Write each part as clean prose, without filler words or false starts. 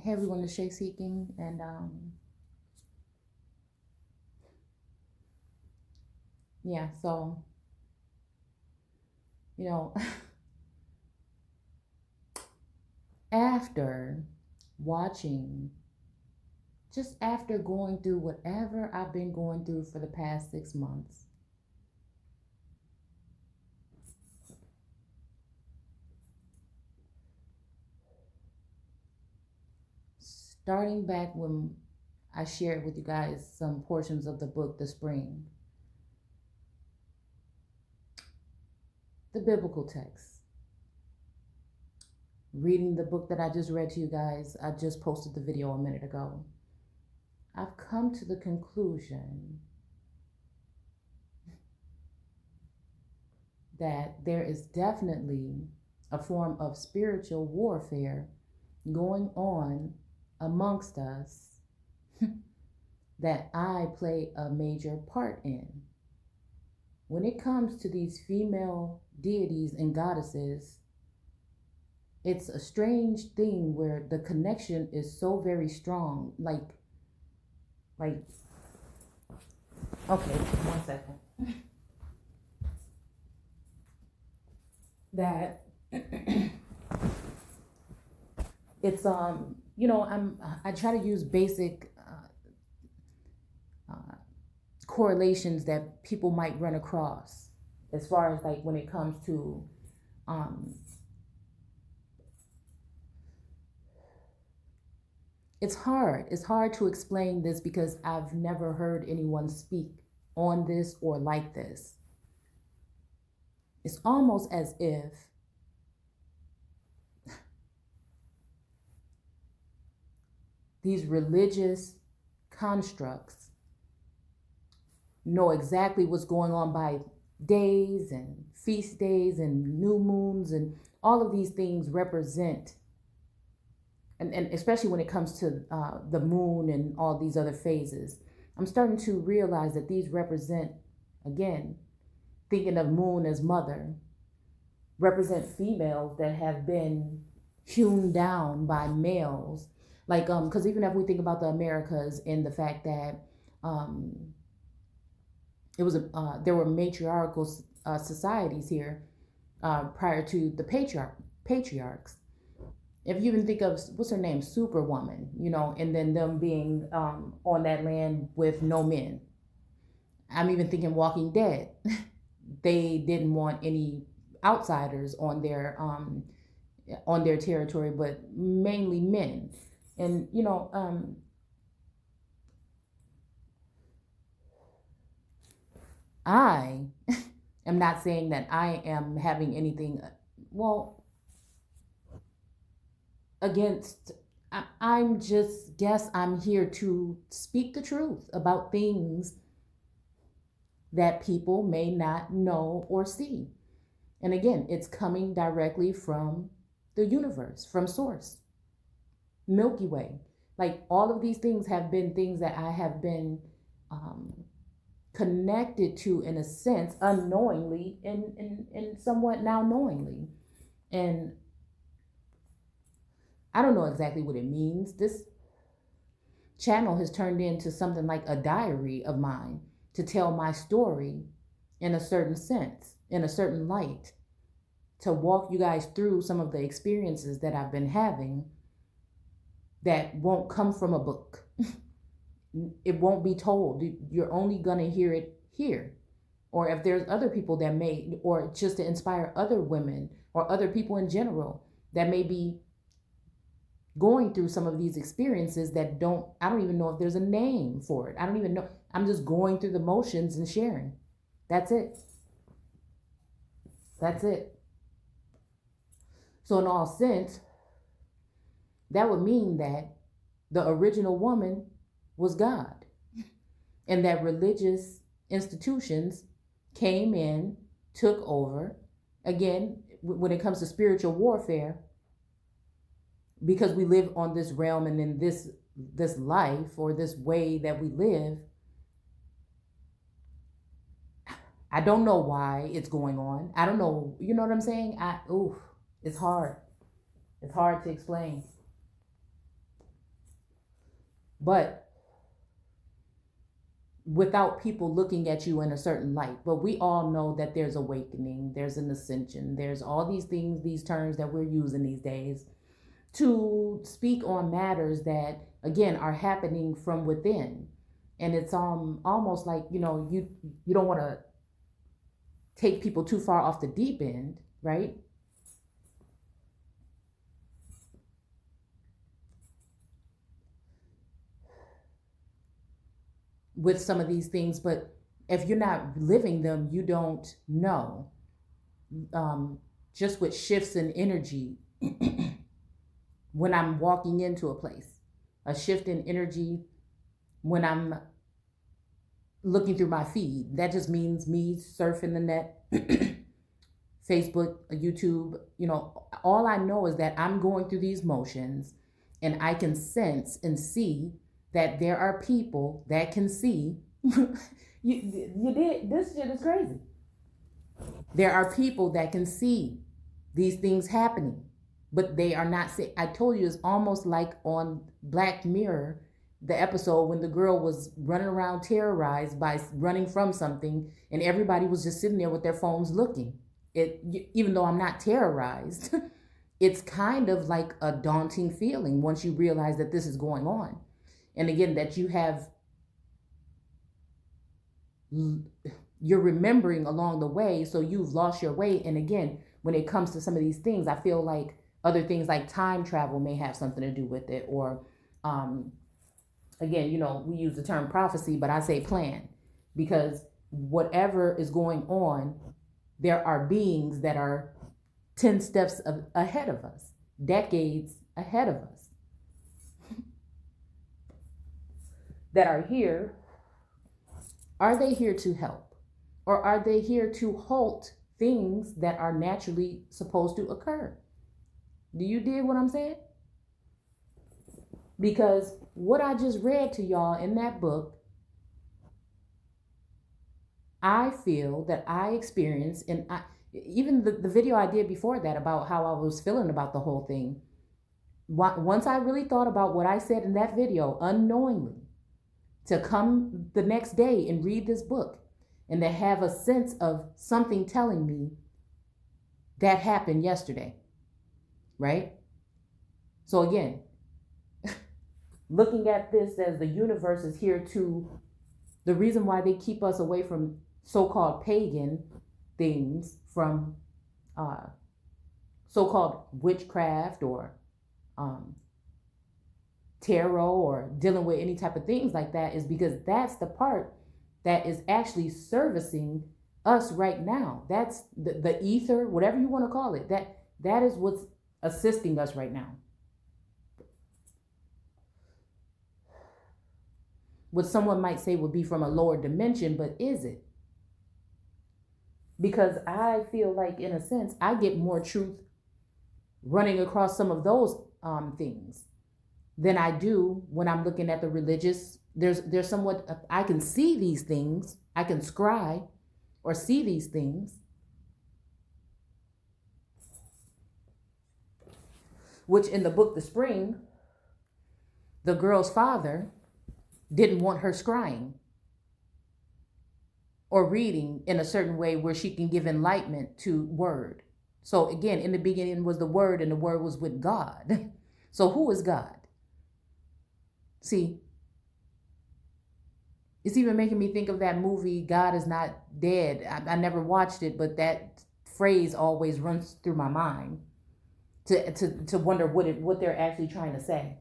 Hey everyone, it's Shay Seeking, and yeah, so you know, after watching, just after going through whatever I've been going through for the past 6 months, starting back when I shared with you guys some portions of the book, The Spring, the biblical text, reading the book that I just read to you guys, I just posted the video a minute ago. I've come to the conclusion that there is definitely a form of spiritual warfare going on amongst us that I play a major part in. When it comes to these female deities and goddesses, it's a strange thing where the connection is so very strong. Like, okay, 1 second. That it's I try to use basic correlations that people might run across as far as like when it comes to it's hard to explain this because I've never heard anyone speak on this or like this. It's almost as if these religious constructs know exactly what's going on by days and feast days and new moons, and all of these things represent, and especially when it comes to the moon and all these other phases, I'm starting to realize that these represent, again, thinking of moon as mother, represent females that have been hewn down by males. Like, because even if we think about the Americas and the fact that it was there were matriarchal societies here prior to the patriarchs. If you even think of what's her name, Superwoman, and then them being on that land with no men. I'm even thinking Walking Dead. They didn't want any outsiders on their territory, but mainly men. And I am not saying that I am having anything, well, against. I'm just guess I'm here to speak the truth about things that people may not know or see. And again, it's coming directly from the universe, from source, Milky Way. Like, all of these things have been things that I have been connected to, in a sense, unknowingly and somewhat now knowingly. And I don't know exactly what it means. This channel has turned into something like a diary of mine to tell my story in a certain sense, in a certain light, to walk you guys through some of the experiences that I've been having that won't come from a book. It won't be told. You're only going to hear it here. Or if there's other people that may, or just to inspire other women or other people in general that may be going through some of these experiences that I don't even know if there's a name for it. I don't even know. I'm just going through the motions and sharing. That's it. That's it. So in all sense, that would mean that the original woman was God, and that religious institutions came in, took over. Again, when it comes to spiritual warfare, because we live on this realm and in this life, or this way that we live, I don't know why it's going on. I don't know. You know what I'm saying? It's hard. It's hard to explain. but without people looking at you in a certain light. But we all know that there's awakening, there's an ascension, there's all these things, these terms that we're using these days to speak on matters that, again, are happening from within. And it's almost like, you don't want to take people too far off the deep end, right? With some of these things, but if you're not living them, you don't know. Just with shifts in energy, when I'm walking into a place, a shift in energy when I'm looking through my feed, that just means me surfing the net, Facebook, YouTube, all I know is that I'm going through these motions, and I can sense and see that there are people that can see. you did, this shit is crazy. There are people that can see these things happening, but they are not saying. I told you, it's almost like on Black Mirror, the episode when the girl was running around terrorized by running from something, and everybody was just sitting there with their phones looking. Even though I'm not terrorized, it's kind of like a daunting feeling once you realize that this is going on. And again, that you're remembering along the way, so you've lost your way. And again, when it comes to some of these things, I feel like other things like time travel may have something to do with it. Or again, we use the term prophecy, but I say plan, because whatever is going on, there are beings that are 10 steps ahead of us, decades ahead of us, that are here. Are they here to help? Or are they here to halt things that are naturally supposed to occur? Do you dig what I'm saying? Because what I just read to y'all in that book, I feel that I experienced, and even the video I did before that about how I was feeling about the whole thing, once I really thought about what I said in that video unknowingly, to come the next day and read this book and to have a sense of something telling me that happened yesterday, right? So again, looking at this as the universe is here to, the reason why they keep us away from so-called pagan things, from so-called witchcraft or tarot or dealing with any type of things like that, is because that's the part that is actually servicing us right now. That's the ether, whatever you want to call it. That is what's assisting us right now. What someone might say would be from a lower dimension, but is it? Because I feel like, in a sense, I get more truth running across some of those things than I do when I'm looking at the religious. There's somewhat, I can see these things, I can scry or see these things, which in the book The Spring, the girl's father didn't want her scrying or reading in a certain way where she can give enlightenment to word. So again, in the beginning was the word, and the word was with God. So who is God? See, it's even making me think of that movie, God Is Not Dead. I never watched it, but that phrase always runs through my mind to wonder what they're actually trying to say.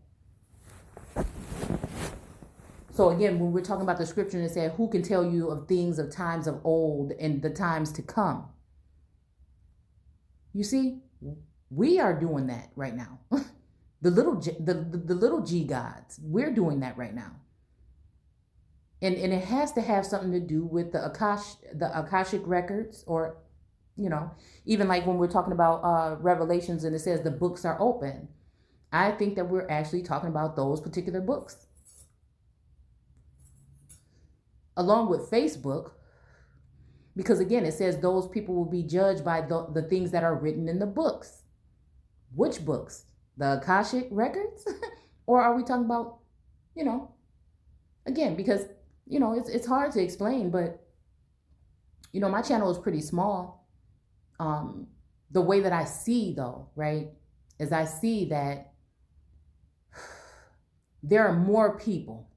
So again, when we're talking about the scripture and it said, who can tell you of things of times of old and the times to come? You see, we are doing that right now. The little G gods, we're doing that right now. And it has to have something to do with the Akashic records, or, even like when we're talking about Revelations and it says the books are open. I think that we're actually talking about those particular books. Along with Facebook, because again, it says those people will be judged by the things that are written in the books. Which books? The Akashic records? Or are we talking about you know, again, because, it's hard to explain, but, my channel is pretty small. The way that I see, though, right, is I see that there are more people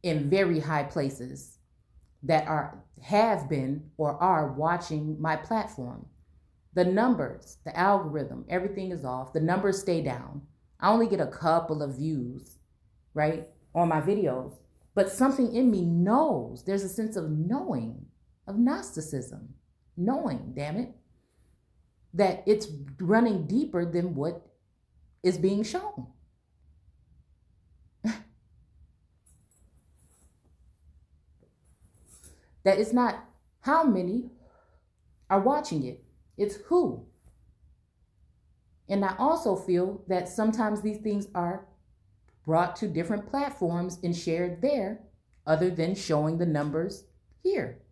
in very high places that have been or are watching my platform. The numbers, the algorithm, everything is off. The numbers stay down. I only get a couple of views, right, on my videos. But something in me knows. There's a sense of knowing, of Gnosticism. Knowing, damn it, that it's running deeper than what is being shown. That it's not how many are watching it, it's who. And I also feel that sometimes these things are brought to different platforms and shared there, other than showing the numbers here,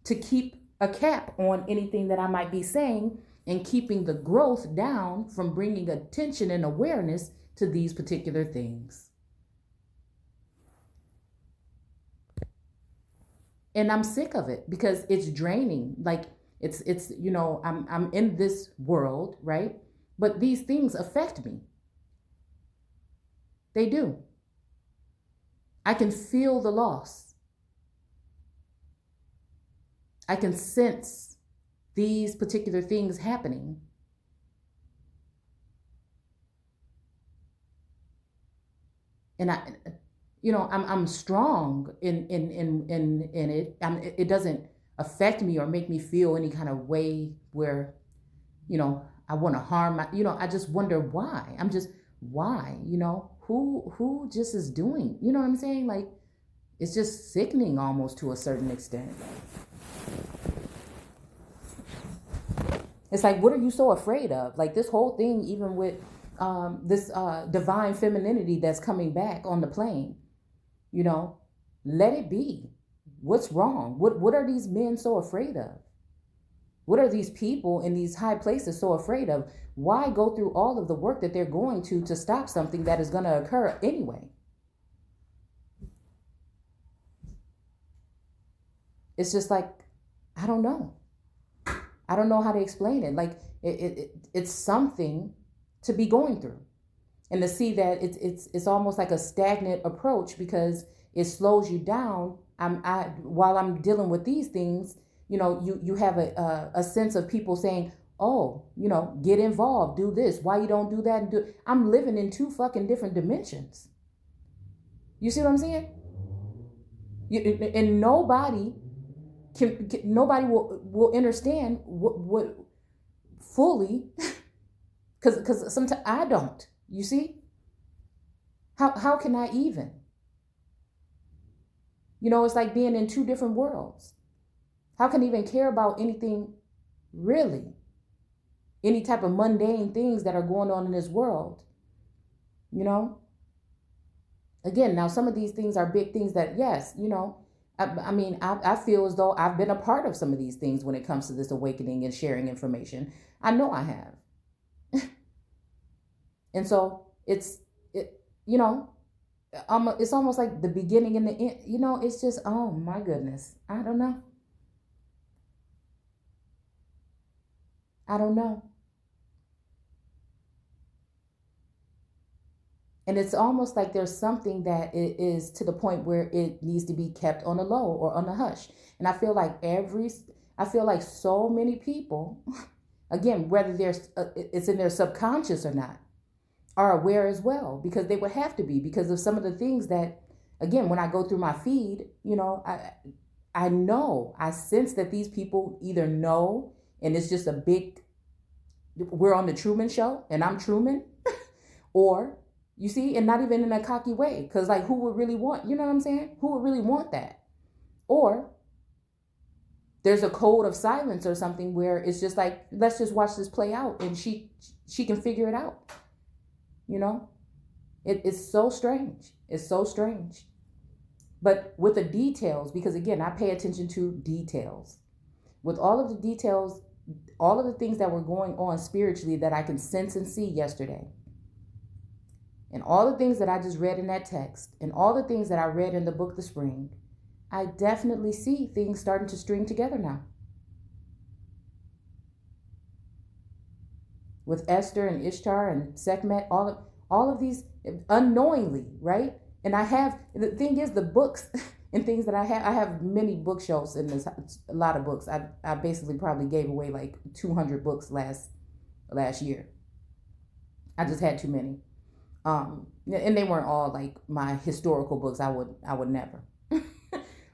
to keep a cap on anything that I might be saying and keeping the growth down from bringing attention and awareness to these particular things. And I'm sick of it because it's draining. Like it's I'm in this world, right? But these things affect me. They do. I can feel the loss. I can sense these particular things happening. And I'm strong in it. It doesn't affect me or make me feel any kind of way where, I want to harm my, I just wonder why. Why, who just is doing, you know what I'm saying? Like, it's just sickening almost to a certain extent. It's like, what are you so afraid of? Like this whole thing, even with this divine femininity that's coming back on the plane, let it be. What's wrong? What are these men so afraid of? What are these people in these high places so afraid of? Why go through all of the work that they're going to stop something that is going to occur anyway? It's just like, I don't know. I don't know how to explain it. Like it's something to be going through, and to see that it's almost like a stagnant approach because it slows you down. While I'm dealing with these things, you have a sense of people saying, oh, get involved, do this. Why you don't do that? I'm living in two fucking different dimensions. You see what I'm saying? And nobody will understand what fully, because sometimes I don't. You see, how can I even? It's like being in two different worlds. How can I even care about anything really? Any type of mundane things that are going on in this world, Again, now some of these things are big things that, yes, I feel as though I've been a part of some of these things when it comes to this awakening and sharing information. I know I have. And so it's almost like the beginning and the end. It's just, oh my goodness. I don't know. And it's almost like there's something that it is to the point where it needs to be kept on the low or on the hush. And I feel like so many people, again, whether it's in their subconscious or not, are aware as well, because they would have to be, because of some of the things that, again, when I go through my feed, I know, I sense that these people either know, and it's just a big, we're on the Truman Show and I'm Truman, or, you see, and not even in a cocky way, because like, who would really want, you know what I'm saying? Who would really want that? Or there's a code of silence or something where it's just like, let's just watch this play out and she can figure it out. It's so strange. It's so strange. But with the details, because again, I pay attention to details. With all of the details, all of the things that were going on spiritually that I can sense and see yesterday, And all the things that I just read in that text and all the things that I read in the book The Spring, I definitely see things starting to string together now. With Esther and Ishtar and Sekhmet, all of these unknowingly, right? And the thing is, the books and things that I have many bookshelves in this, a lot of books. I basically probably gave away like 200 books last year. I just had too many. And they weren't all like my historical books. I would never.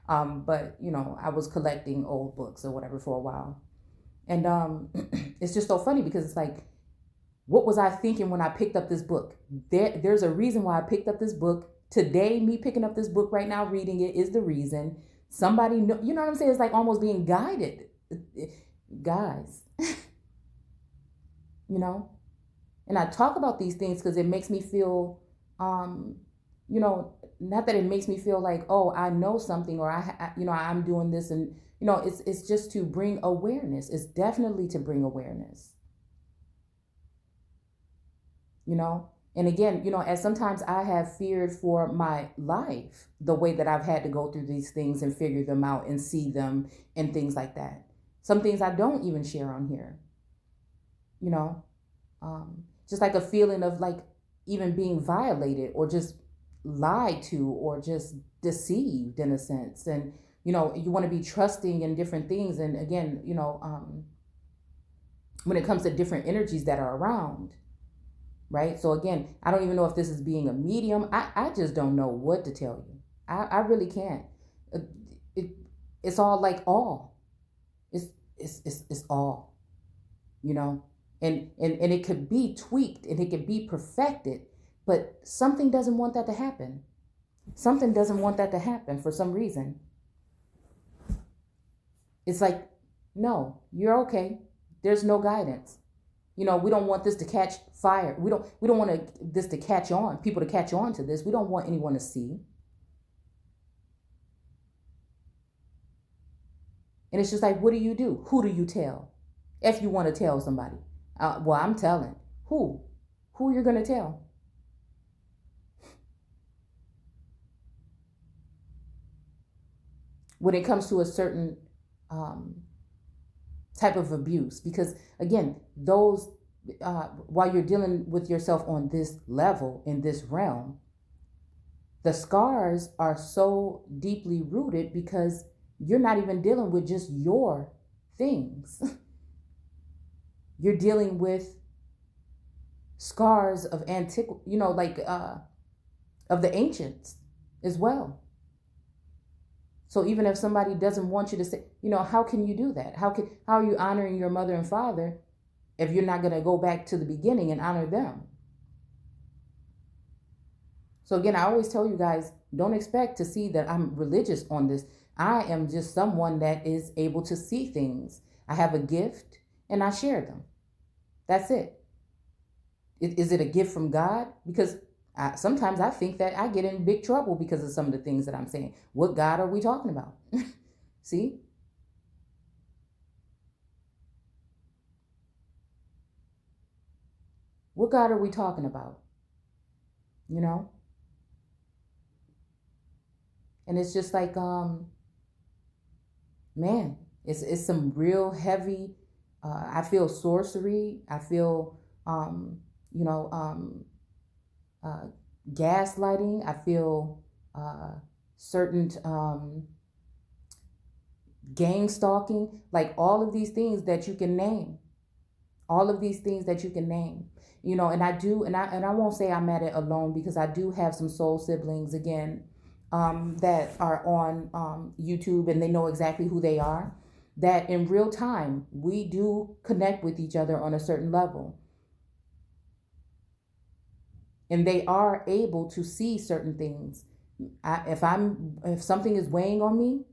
But I was collecting old books or whatever for a while. And it's just so funny because it's like, what was I thinking when I picked up this book? There's a reason why I picked up this book. Today, me picking up this book right now, reading it, is the reason. Somebody, you know what I'm saying? It's like almost being guided. Guys, And I talk about these things because it makes me feel, not that it makes me feel like, oh, I know something, or I'm doing this, and it's just to bring awareness. It's definitely to bring awareness. And again, as sometimes I have feared for my life, the way that I've had to go through these things and figure them out and see them and things like that. Some things I don't even share on here, just like a feeling of like even being violated or just lied to or just deceived in a sense. And, you want to be trusting in different things. And again, when it comes to different energies that are around. Right. So again, I don't even know if this is being a medium. I just don't know what to tell you. I really can't. It's all like all. It's all, and it could be tweaked and it could be perfected, but something doesn't want that to happen. Something doesn't want that to happen for some reason. It's like, no, you're okay. There's no guidance. We don't want this to catch fire. We don't want this to catch on, people to catch on to this. We don't want anyone to see. And it's just like, what do you do? Who do you tell? If you want to tell somebody. Well, I'm telling. Who you're going to tell? When it comes to a certain type of abuse, because again, those while you're dealing with yourself on this level, in this realm, the scars are so deeply rooted because you're not even dealing with just your things. You're dealing with scars of of the ancients as well. So even if somebody doesn't want you to say, how can you do that? How are you honoring your mother and father if you're not going to go back to the beginning and honor them? So again, I always tell you guys, don't expect to see that I'm religious on this. I am just someone that is able to see things. I have a gift and I share them. That's it. Is it a gift from God? Because sometimes I think that I get in big trouble because of some of the things that I'm saying. What God are we talking about? See? What God are we talking about? And it's just like, man, it's some real heavy, I feel sorcery. I feel, gaslighting. I feel certain gang stalking, like all of these things that you can name. All of these things that you can name. And I won't say I'm at it alone, because I do have some soul siblings again that are on YouTube, and they know exactly who they are. That in real time we do connect with each other on a certain level. And they are able to see certain things. If something is weighing on me,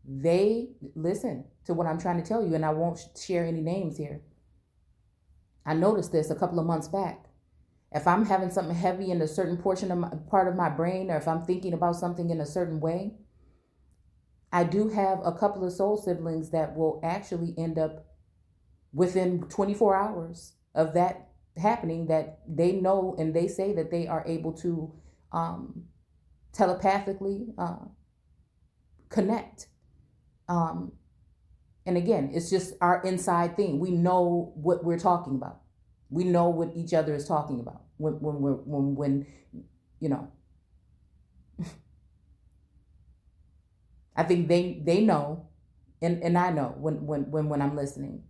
they listen to what I'm trying to tell you, and I won't share any names here. I noticed this a couple of months back. If I'm having something heavy in a certain part of my brain, or if I'm thinking about something in a certain way, I do have a couple of soul siblings that will actually end up within 24 hours of that happening that they know, and they say that they are able to telepathically connect. And again, it's just our inside thing. We know what we're talking about. We know what each other is talking about when you know. I think they know, and I know when I'm listening.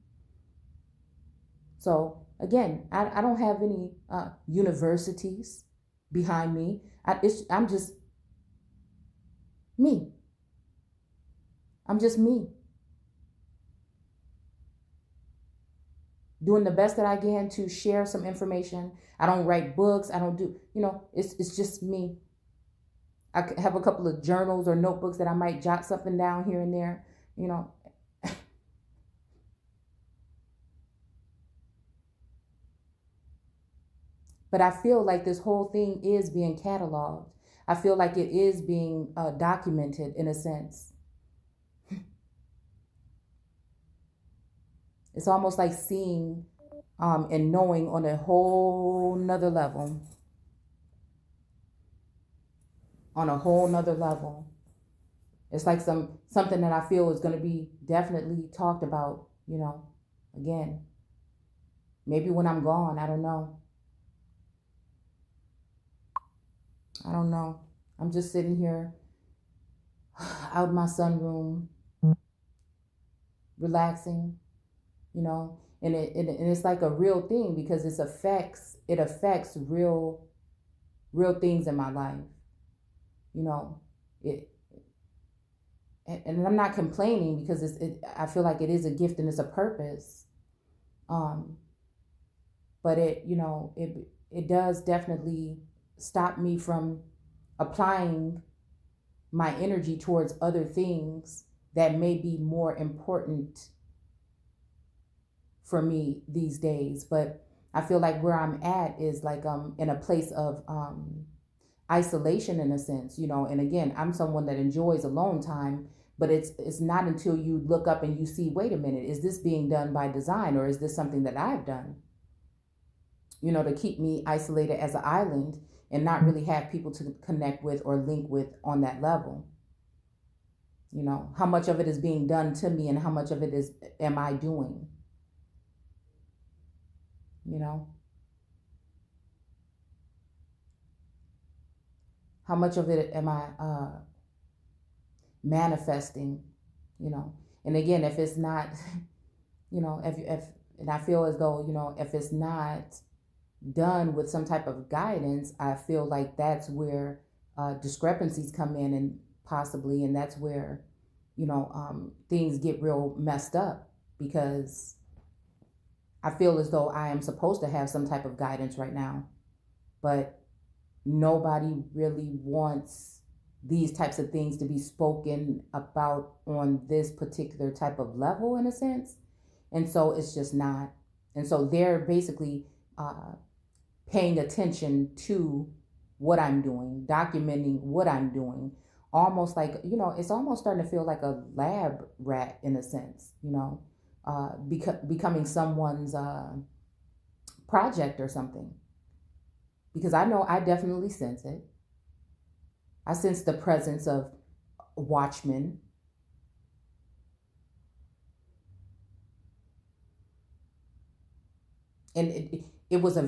So again, I don't have any universities behind me. I'm just me. I'm just me, doing the best that I can to share some information. I don't write books. I don't do, it's just me. I have a couple of journals or notebooks that I might jot something down here and there, you know. But I feel like this whole thing is being cataloged. I feel like it is being documented in a sense. It's almost like seeing and knowing on a whole nother level. On a whole nother level. It's like something that I feel is going to be definitely talked about, again. Maybe when I'm gone, I don't know. I don't know. I'm just sitting here out in my sunroom, relaxing, and it's like a real thing because it affects real things in my life. It and I'm not complaining because I feel like it is a gift and it's a purpose. But it does definitely stop me from applying my energy towards other things that may be more important for me these days. But I feel like where I'm at is like in a place of isolation in a sense, and again, I'm someone that enjoys alone time, but it's not until you look up and you see, wait a minute, is this being done by design, or is this something that I've done, to keep me isolated as an island and not really have people to connect with or link with on that level. How much of it is being done to me and how much of it am I doing? How much of it am I manifesting? And again, if it's not, if and I feel as though, if it's not done with some type of guidance, I feel like that's where discrepancies come in, and possibly, and that's where, things get real messed up, because I feel as though I am supposed to have some type of guidance right now, but nobody really wants these types of things to be spoken about on this particular type of level, in a sense. And so it's just not. And so they're basically paying attention to what I'm doing, documenting what I'm doing, almost like, it's almost starting to feel like a lab rat in a sense, becoming someone's project or something. Because I know I definitely sense it. I sense the presence of watchmen. And it was I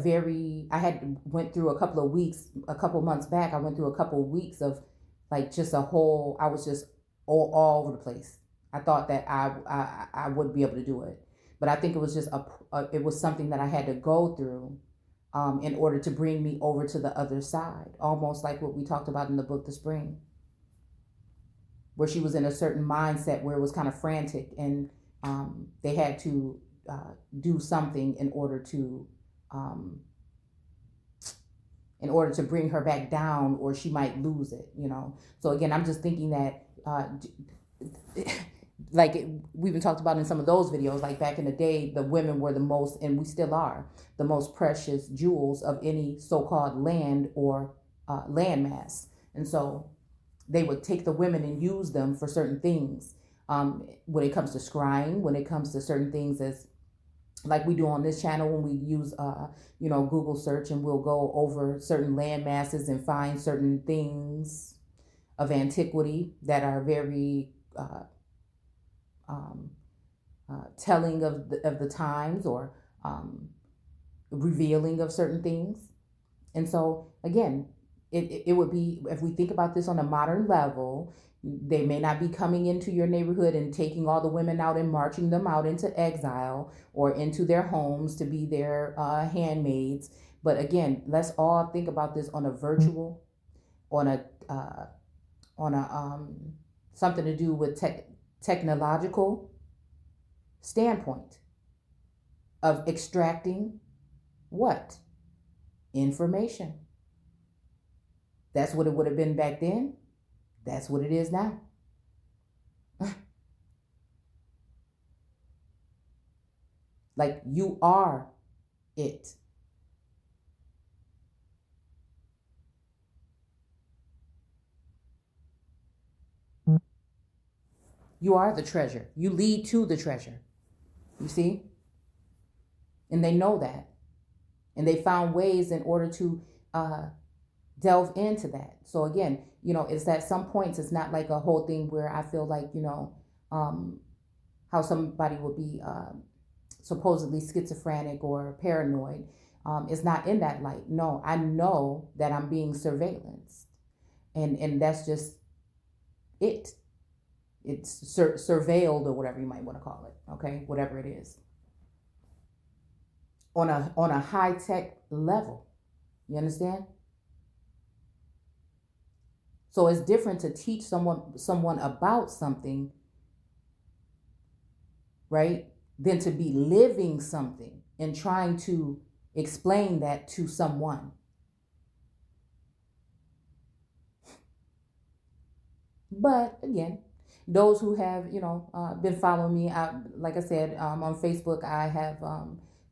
had went through a couple months back, I went through a couple of weeks of like just I was just all over the place. I thought that I would be able to do it. But I think it was just it was something that I had to go through in order to bring me over to the other side, almost like what we talked about in the book, The Spring, where she was in a certain mindset where it was kind of frantic, and they had to do something in order to bring her back down, or she might lose it, So again, I'm just thinking that we've been talked about in some of those videos, like back in the day, the women were the most, and we still are, the most precious jewels of any so-called land or landmass. And so they would take the women and use them for certain things. When it comes to scrying, when it comes to certain things as like we do on this channel when we use Google search, and we'll go over certain land masses and find certain things of antiquity that are very um, telling of the times, or um, revealing of certain things. And so again, it would be, if we think about this on a modern level, they may not be coming into your neighborhood and taking all the women out and marching them out into exile or into their homes to be their handmaids. But again, let's all think about this on a virtual, on a something to do with technological standpoint of extracting what? Information. That's what it would have been back then. That's what it is now. Like, you are it. You are the treasure. You lead to the treasure. You see? And they know that. And they found ways in order to delve into that. So again, it's at some points, it's not like a whole thing where I feel like, how somebody would be supposedly schizophrenic or paranoid. It's not in that light. No, I know that I'm being surveillanced. And that's just it. It's surveilled, or whatever you might want to call it. Okay, whatever it is. On a high tech level. You understand? So it's different to teach someone about something, right, than to be living something and trying to explain that to someone. But again, those who have, been following me, like I said, on Facebook, I have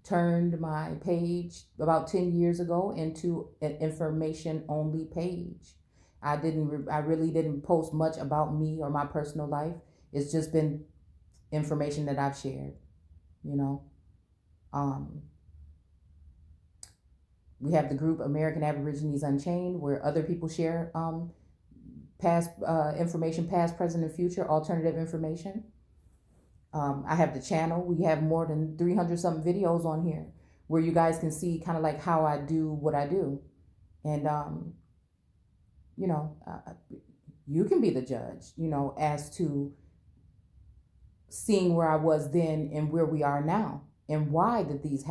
turned my page about 10 years ago into an information only page. I really didn't post much about me or my personal life. It's just been information that I've shared, we have the group American Aborigines Unchained, where other people share past information, past, present, and future, alternative information. I have the channel. We have more than 300 something videos on here where you guys can see kind of like how I do what I do. And, you can be the judge, as to seeing where I was then and where we are now, and why did these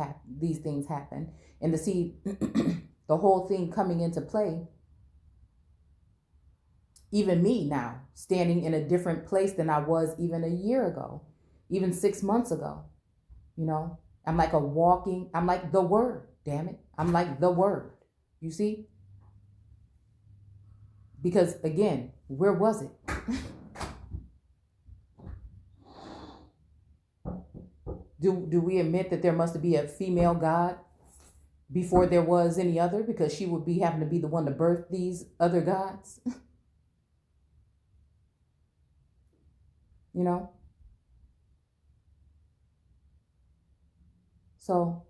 things happen, and to see the whole thing coming into play. Even me now, standing in a different place than I was even a year ago, even 6 months ago. I'm like I'm like the word, damn it. I'm like the word, you see? Because again, where was it? Do we admit that there must be a female God before there was any other, because she would be having to be the one to birth these other gods? So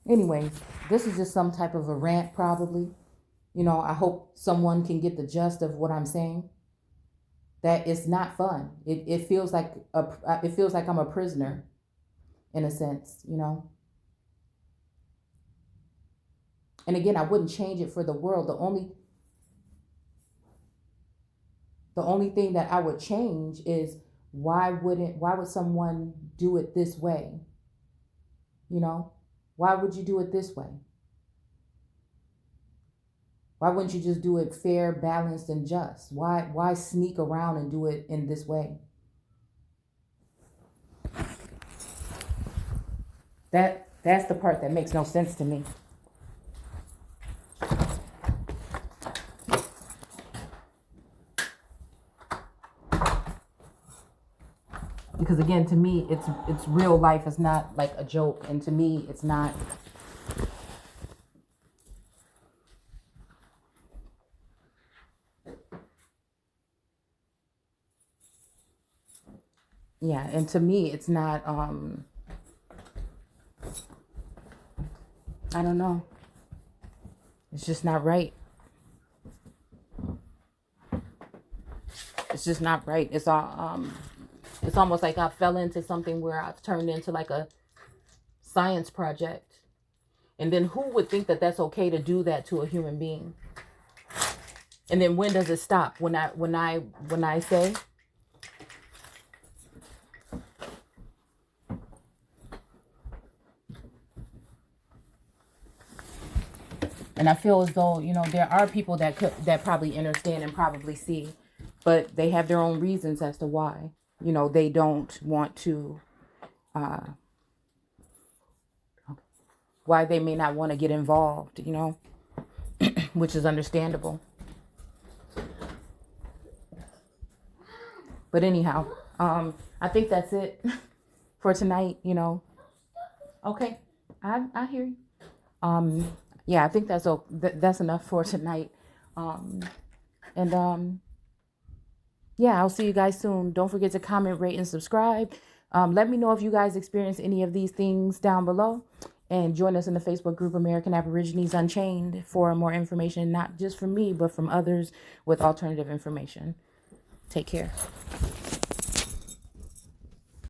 anyways, this is just some type of a rant, probably. I hope someone can get the gist of what I'm saying. That it's not fun. It feels like I'm a prisoner, in a sense, And again, I wouldn't change it for the world. The only thing that I would change is, why would someone do it this way? Why would you do it this way? Why wouldn't you just do it fair, balanced, and just? Why sneak around and do it in this way? That's the part that makes no sense to me. Because again, to me, it's real life. It's not like a joke, and to me, it's not. Yeah, and to me, it's not I don't know. It's just not right. It's just not right. It's all it's almost like I fell into something where I've turned into like a science project. And then who would think that that's okay to do that to a human being? And then when does it stop? When I say, and I feel as though, there are people that probably understand and probably see, but they have their own reasons as to why, they don't want to, why they may not want to get involved, which is understandable. But anyhow, I think that's it for tonight, Okay, I hear you. Yeah, I think that's enough for tonight. Yeah, I'll see you guys soon. Don't forget to comment, rate, and subscribe. Let me know if you guys experience any of these things down below. And join us in the Facebook group American Aborigines Unchained for more information, not just from me, but from others with alternative information. Take care.